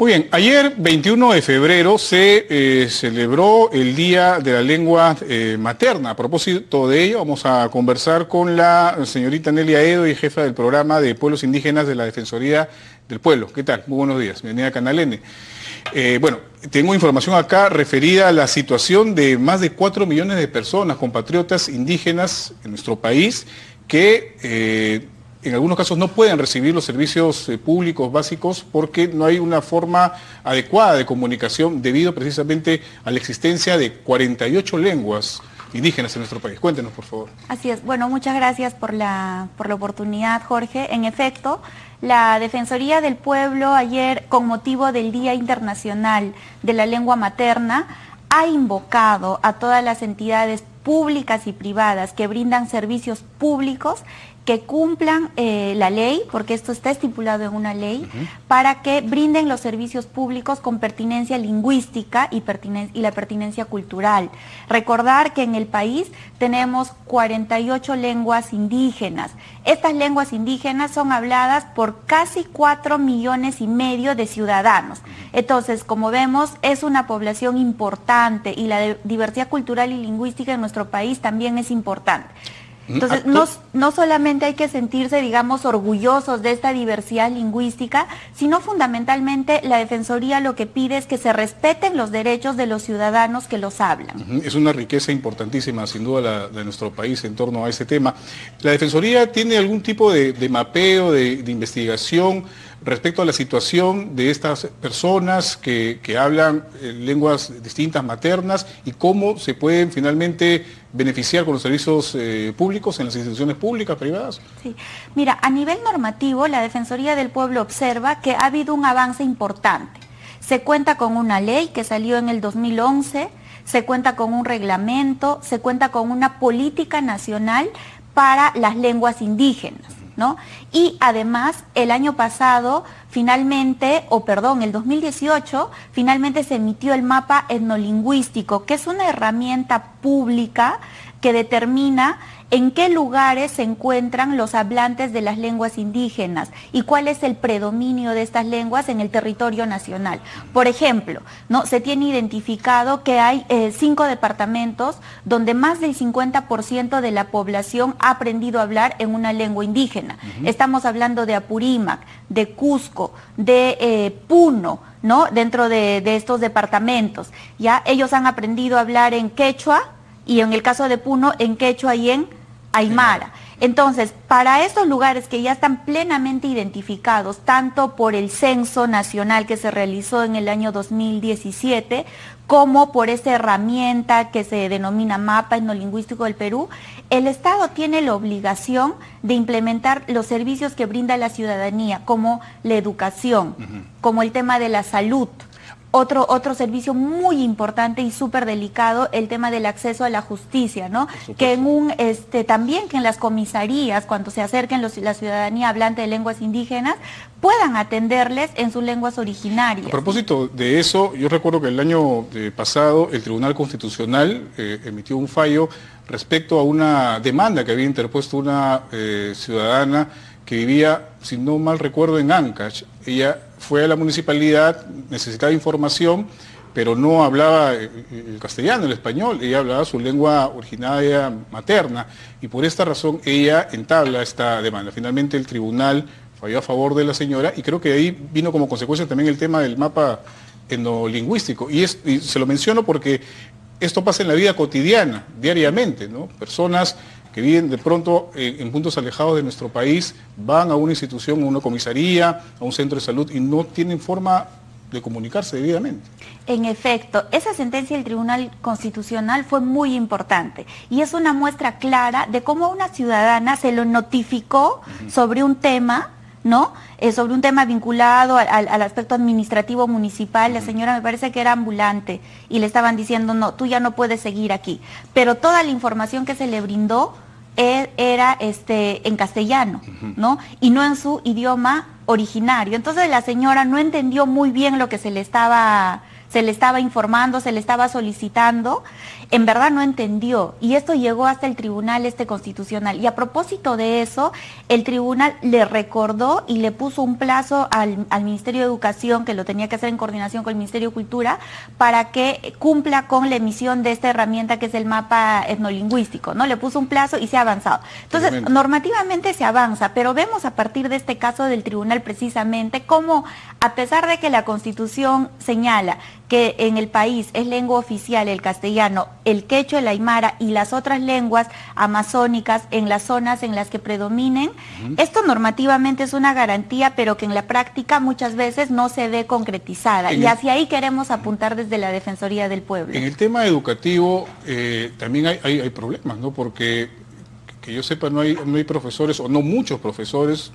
Muy bien, ayer 21 de febrero se celebró el Día de la Lengua Materna. A propósito de ello, vamos a conversar con la señorita Nelia Edo, y jefa del programa de pueblos indígenas de la Defensoría del Pueblo. ¿Qué tal? Muy buenos días, bienvenida a Canal N. Bueno, tengo información acá referida a la situación de más de 4 millones de personas, compatriotas indígenas en nuestro país, que en algunos casos no pueden recibir los servicios públicos básicos porque no hay una forma adecuada de comunicación debido precisamente a la existencia de 48 lenguas indígenas en nuestro país. Cuéntenos, por favor. Así es. Bueno, muchas gracias por la oportunidad, Jorge. En efecto, la Defensoría del Pueblo ayer, con motivo del Día Internacional de la Lengua Materna, ha invocado a todas las entidades públicas y privadas que brindan servicios públicos que cumplan la ley, porque esto está estipulado en una ley, para que brinden los servicios públicos con pertinencia lingüística y la pertinencia cultural. Recordar que en el país tenemos 48 lenguas indígenas. Estas lenguas indígenas son habladas por casi 4,5 millones de ciudadanos. Entonces, como vemos, es una población importante y la diversidad cultural y lingüística en nuestro país también es importante. Entonces, no solamente hay que sentirse, digamos, orgullosos de esta diversidad lingüística, sino fundamentalmente la Defensoría lo que pide es que se respeten los derechos de los ciudadanos que los hablan. Es una riqueza importantísima, sin duda, de nuestro país en torno a ese tema. ¿La Defensoría tiene algún tipo de mapeo, de investigación respecto a la situación de estas personas que hablan lenguas distintas maternas y cómo se pueden finalmente beneficiar con los servicios públicos en las instituciones públicas, privadas? Sí, mira, a nivel normativo la Defensoría del Pueblo observa que ha habido un avance importante. Se cuenta con una ley que salió en el 2011, se cuenta con un reglamento, se cuenta con una política nacional para las lenguas indígenas, ¿no? Y además, el año pasado, el 2018, finalmente se emitió el mapa etnolingüístico, que es una herramienta pública que determina en qué lugares se encuentran los hablantes de las lenguas indígenas y cuál es el predominio de estas lenguas en el territorio nacional. Por ejemplo, ¿no? Se tiene identificado que hay 5 departamentos donde más del 50% de la población ha aprendido a hablar en una lengua indígena. Estamos hablando de Apurímac, de Cusco, de Puno, ¿no? Dentro de estos departamentos. ¿Ya? Ellos han aprendido a hablar en quechua y en el caso de Puno en quechua y en aymara. Entonces, para estos lugares que ya están plenamente identificados, tanto por el censo nacional que se realizó en el año 2017, como por esta herramienta que se denomina Mapa Etnolingüístico del Perú, el Estado tiene la obligación de implementar los servicios que brinda la ciudadanía, como la educación, como el tema de la salud. Otro servicio muy importante y súper delicado, el tema del acceso a la justicia, ¿no? Que también que en las comisarías, cuando se acerquen la ciudadanía hablante de lenguas indígenas, puedan atenderles en sus lenguas originarias. A propósito de eso, yo recuerdo que el año pasado el Tribunal Constitucional emitió un fallo respecto a una demanda que había interpuesto una ciudadana que vivía, si no mal recuerdo, en Ancash. Ella fue a la municipalidad, necesitaba información, pero no hablaba el castellano, el español, ella hablaba su lengua originaria materna, y por esta razón ella entabla esta demanda. Finalmente el tribunal falló a favor de la señora, y creo que ahí vino como consecuencia también el tema del mapa etnolingüístico. Y se lo menciono porque esto pasa en la vida cotidiana, diariamente, ¿no? Personas que viven de pronto en puntos alejados de nuestro país, van a una institución, a una comisaría, a un centro de salud y no tienen forma de comunicarse debidamente. En efecto, esa sentencia del Tribunal Constitucional fue muy importante y es una muestra clara de cómo a una ciudadana se lo notificó sobre un tema, ¿no? Sobre un tema vinculado al aspecto administrativo municipal. La señora me parece que era ambulante y le estaban diciendo, no, tú ya no puedes seguir aquí. Pero toda la información que se le brindó era en castellano, ¿no? Y no en su idioma originario. Entonces la señora no entendió muy bien lo que se le estaba informando, se le estaba solicitando, en verdad no entendió, y esto llegó hasta el Tribunal Constitucional. Y a propósito de eso, el tribunal le recordó y le puso un plazo al Ministerio de Educación, que lo tenía que hacer en coordinación con el Ministerio de Cultura, para que cumpla con la emisión de esta herramienta que es el mapa etnolingüístico, ¿no? Le puso un plazo y se ha avanzado. Entonces, normativamente se avanza, pero vemos a partir de este caso del tribunal precisamente cómo, a pesar de que la Constitución señala que en el país es lengua oficial el castellano, el quechua, el aymara y las otras lenguas amazónicas en las zonas en las que predominen, esto normativamente es una garantía, pero que en la práctica muchas veces no se ve concretizada. Y hacia ahí queremos apuntar desde la Defensoría del Pueblo. En el tema educativo también hay problemas, ¿no? Porque, que yo sepa, no hay profesores, o no muchos profesores,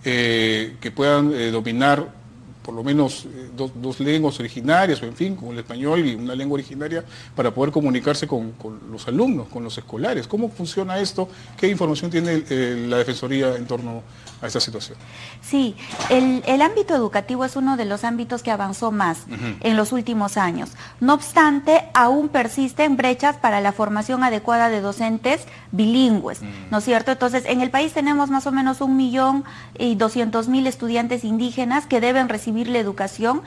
que puedan dominar por lo menos dos lenguas originarias, o en fin, como el español y una lengua originaria, para poder comunicarse con los alumnos, con los escolares. ¿Cómo funciona esto? ¿Qué información tiene la Defensoría en torno a esta situación? Sí, el ámbito educativo es uno de los ámbitos que avanzó más en los últimos años. No obstante, aún persisten brechas para la formación adecuada de docentes bilingües, ¿no es cierto? Entonces, en el país tenemos más o menos 1.200.000 estudiantes indígenas que deben recibir la educación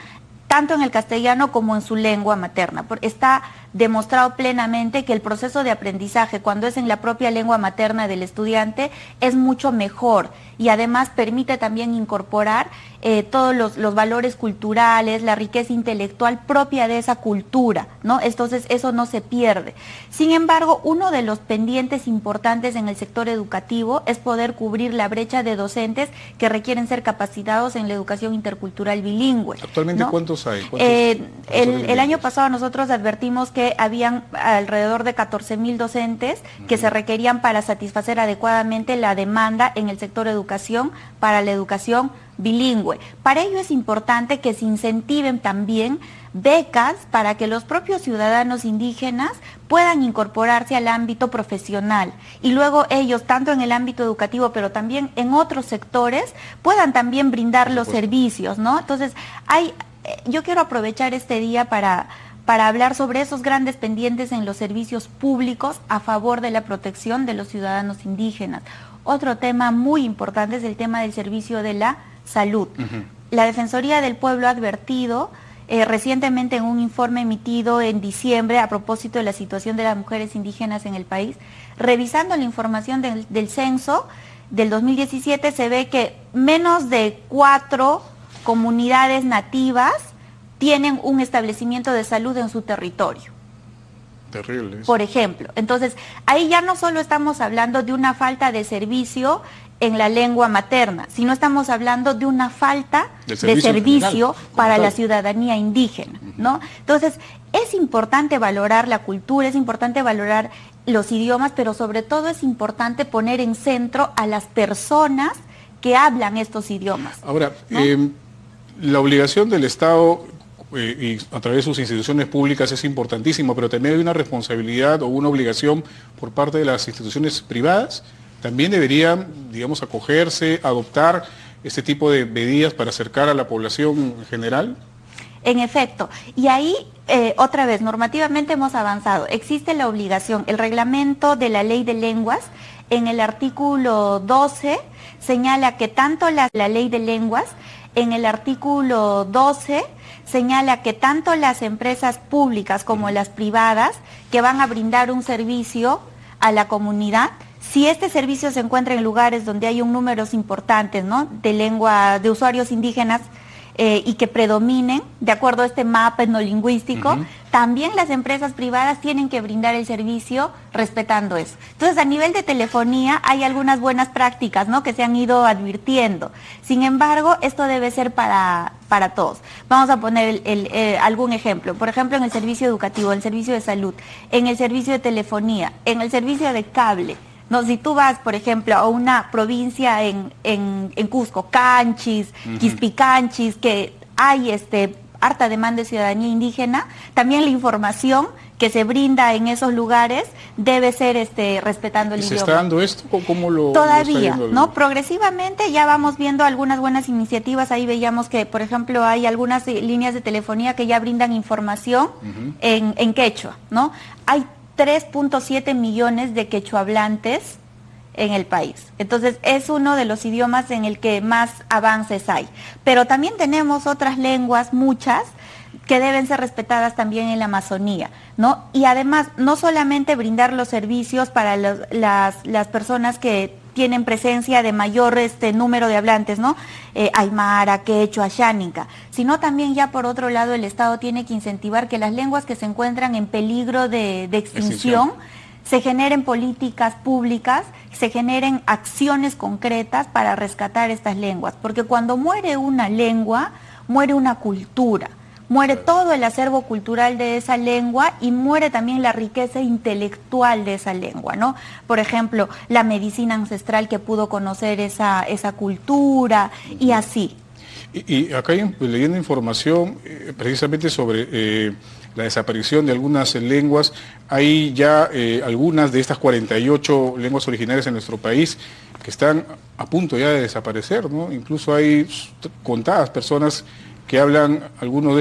tanto en el castellano como en su lengua materna. Está demostrado plenamente que el proceso de aprendizaje, cuando es en la propia lengua materna del estudiante, es mucho mejor y además permite también incorporar todos los valores culturales, la riqueza intelectual propia de esa cultura, ¿no? Entonces eso no se pierde. Sin embargo, uno de los pendientes importantes en el sector educativo es poder cubrir la brecha de docentes que requieren ser capacitados en la educación intercultural bilingüe. ¿Actualmente, ¿no? ¿Cuántos hay? El año pasado nosotros advertimos que habían alrededor de 14.000 docentes que se requerían para satisfacer adecuadamente la demanda en el sector educación para la educación bilingüe. Para ello es importante que se incentiven también becas para que los propios ciudadanos indígenas puedan incorporarse al ámbito profesional y luego ellos, tanto en el ámbito educativo pero también en otros sectores, puedan también brindar los servicios, ¿no? Entonces, yo quiero aprovechar este día para hablar sobre esos grandes pendientes en los servicios públicos a favor de la protección de los ciudadanos indígenas. Otro tema muy importante es el tema del servicio de la salud. La Defensoría del Pueblo ha advertido recientemente en un informe emitido en diciembre a propósito de la situación de las mujeres indígenas en el país, revisando la información del censo del 2017, se ve que menos de 4 comunidades nativas tienen un establecimiento de salud en su territorio. Terrible eso. Por ejemplo, entonces ahí ya no solo estamos hablando de una falta de servicio en la lengua materna, sino estamos hablando de una falta de servicio para la ciudadanía indígena, ¿no? Entonces, es importante valorar la cultura, es importante valorar los idiomas, pero sobre todo es importante poner en centro a las personas que hablan estos idiomas. Ahora, ¿no? La obligación del Estado y a través de sus instituciones públicas es importantísima, pero también hay una responsabilidad o una obligación por parte de las instituciones privadas. También deberían, digamos, acogerse, adoptar este tipo de medidas para acercar a la población en general. En efecto, y ahí otra vez, normativamente hemos avanzado. Existe la obligación, el reglamento de la Ley de Lenguas, en el artículo 12, señala que tanto la Ley de Lenguas, en el artículo 12, señala que tanto las empresas públicas como las privadas que van a brindar un servicio a la comunidad, si este servicio se encuentra en lugares donde hay un número importante, ¿no?, de usuarios indígenas y que predominen, de acuerdo a este mapa etnolingüístico, también las empresas privadas tienen que brindar el servicio respetando eso. Entonces, a nivel de telefonía hay algunas buenas prácticas, ¿no?, que se han ido advirtiendo. Sin embargo, esto debe ser para todos. Vamos a poner algún ejemplo. Por ejemplo, en el servicio educativo, en el servicio de salud, en el servicio de telefonía, en el servicio de cable. No, si tú vas, por ejemplo, a una provincia en Cusco, Canchis, Quispicanchis, que hay harta demanda de ciudadanía indígena, también la información que se brinda en esos lugares debe ser respetando el idioma. ¿Se está dando esto? ¿Cómo lo Todavía, está viendo ¿no? Progresivamente ya vamos viendo algunas buenas iniciativas. Ahí veíamos que, por ejemplo, hay algunas líneas de telefonía que ya brindan información en quechua, ¿no? Hay 3.7 millones de quechohablantes en el país. Entonces es uno de los idiomas en el que más avances hay. Pero también tenemos otras lenguas, muchas, que deben ser respetadas también en la Amazonía, ¿no? Y además, no solamente brindar los servicios para las personas que tienen presencia de mayor número de hablantes, ¿no? Aymara, quechua, xánica, sino también ya por otro lado el Estado tiene que incentivar que las lenguas que se encuentran en peligro de extinción se generen políticas públicas, se generen acciones concretas para rescatar estas lenguas, porque cuando muere una lengua, muere una cultura. Muere todo el acervo cultural de esa lengua y muere también la riqueza intelectual de esa lengua, ¿no? Por ejemplo, la medicina ancestral que pudo conocer esa cultura y así. Y acá leyendo información precisamente sobre la desaparición de algunas lenguas, hay ya algunas de estas 48 lenguas originarias en nuestro país que están a punto ya de desaparecer, ¿no? Incluso hay contadas personas que hablan algunas de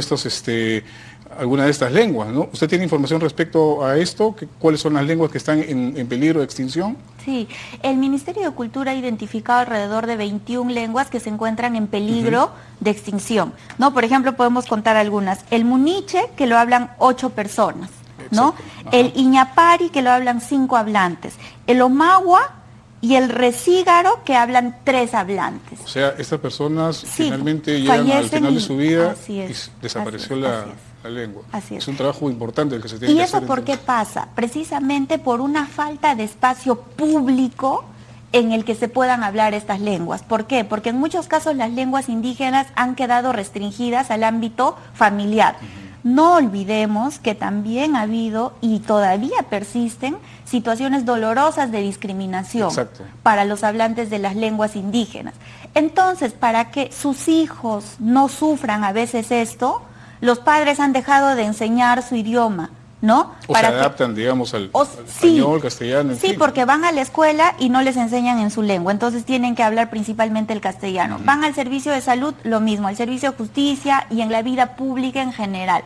estas lenguas, ¿no? ¿Usted tiene información respecto a esto? ¿Cuáles son las lenguas que están en peligro de extinción? Sí, el Ministerio de Cultura ha identificado alrededor de 21 lenguas que se encuentran en peligro de extinción, ¿no? Por ejemplo, podemos contar algunas. El muniche, que lo hablan 8 personas, ¿no? El iñapari, que lo hablan 5 hablantes. El omagua y el resígaro, que hablan 3 hablantes. O sea, estas personas finalmente llegan al final de su vida y desapareció la lengua. Así es. Es un trabajo importante el que se tiene que hacer. ¿Y eso por qué pasa? Precisamente por una falta de espacio público en el que se puedan hablar estas lenguas. ¿Por qué? Porque en muchos casos las lenguas indígenas han quedado restringidas al ámbito familiar. No olvidemos que también ha habido y todavía persisten situaciones dolorosas de discriminación para los hablantes de las lenguas indígenas. Entonces, para que sus hijos no sufran a veces esto, los padres han dejado de enseñar su idioma, ¿no? O se adaptan, digamos, al español, castellano, en fin. Sí, porque van a la escuela y no les enseñan en su lengua, entonces tienen que hablar principalmente el castellano. Van al servicio de salud, lo mismo, al servicio de justicia y en la vida pública en general.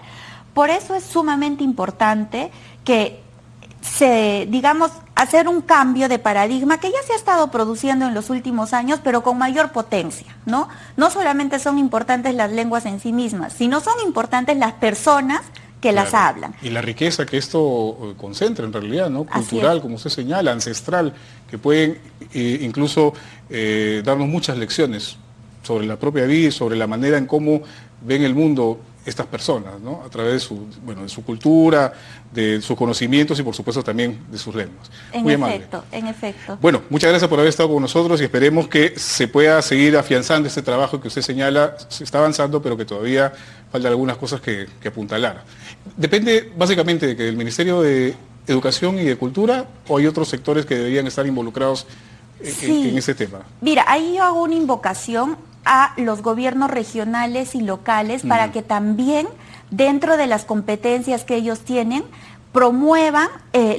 Por eso es sumamente importante que hacer un cambio de paradigma que ya se ha estado produciendo en los últimos años, pero con mayor potencia, ¿no? No solamente son importantes las lenguas en sí mismas, sino son importantes las personas que las hablan. Y la riqueza que esto concentra en realidad, ¿no? Cultural, como usted señala, ancestral, que pueden incluso darnos muchas lecciones sobre la propia vida y sobre la manera en cómo ven el mundo estas personas, ¿no? A través de su cultura, de sus conocimientos y por supuesto también de sus lenguas. En efecto. Bueno, muchas gracias por haber estado con nosotros y esperemos que se pueda seguir afianzando este trabajo que usted señala, se está avanzando, pero que todavía faltan algunas cosas que apuntalar. ¿Depende básicamente de que del Ministerio de Educación y de Cultura o hay otros sectores que deberían estar involucrados en este tema? Mira, ahí yo hago una invocación a los gobiernos regionales y locales para que también dentro de las competencias que ellos tienen promuevan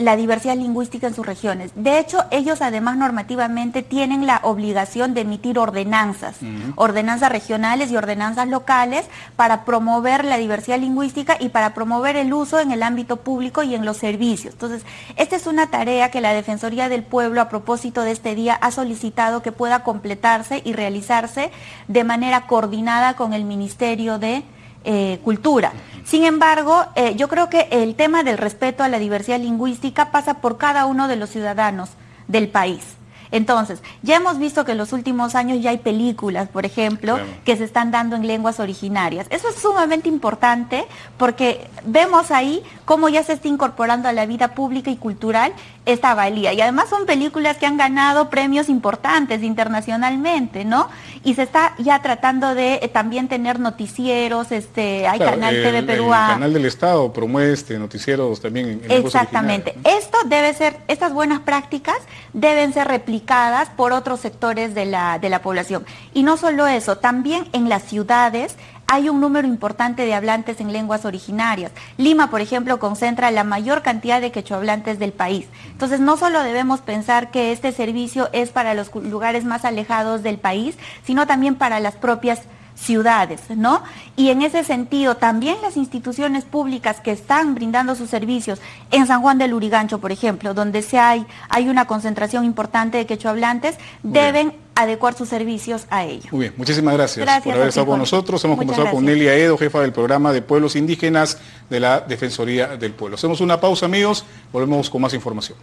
la diversidad lingüística en sus regiones. De hecho, ellos además normativamente tienen la obligación de emitir ordenanzas, ordenanzas regionales y ordenanzas locales para promover la diversidad lingüística y para promover el uso en el ámbito público y en los servicios. Entonces, esta es una tarea que la Defensoría del Pueblo, a propósito de este día, ha solicitado que pueda completarse y realizarse de manera coordinada con el Ministerio de Cultura. Sin embargo, yo creo que el tema del respeto a la diversidad lingüística pasa por cada uno de los ciudadanos del país. Entonces, ya hemos visto que en los últimos años ya hay películas, por ejemplo, que se están dando en lenguas originarias. Eso es sumamente importante porque vemos ahí cómo ya se está incorporando a la vida pública y cultural esta valía. Y además son películas que han ganado premios importantes internacionalmente, ¿no? Y se está ya tratando de también tener noticieros, hay Canal TV Perú. El Canal del Estado promueve noticieros también en lenguas Exactamente. Esto debe ser, estas buenas prácticas deben ser replicadas por otros sectores de la población. Y no solo eso, también en las ciudades hay un número importante de hablantes en lenguas originarias. Lima, por ejemplo, concentra la mayor cantidad de quechohablantes del país. Entonces, no solo debemos pensar que este servicio es para los lugares más alejados del país, sino también para las propias ciudades, ¿no? Y en ese sentido, también las instituciones públicas que están brindando sus servicios en San Juan del Lurigancho, por ejemplo, donde hay una concentración importante de quechohablantes, deben adecuar sus servicios a ello. Muy bien, muchísimas gracias por haber estado con nosotros. Hemos conversado con Nelia Edo, jefa del programa de pueblos indígenas de la Defensoría del Pueblo. Hacemos una pausa, amigos, volvemos con más información.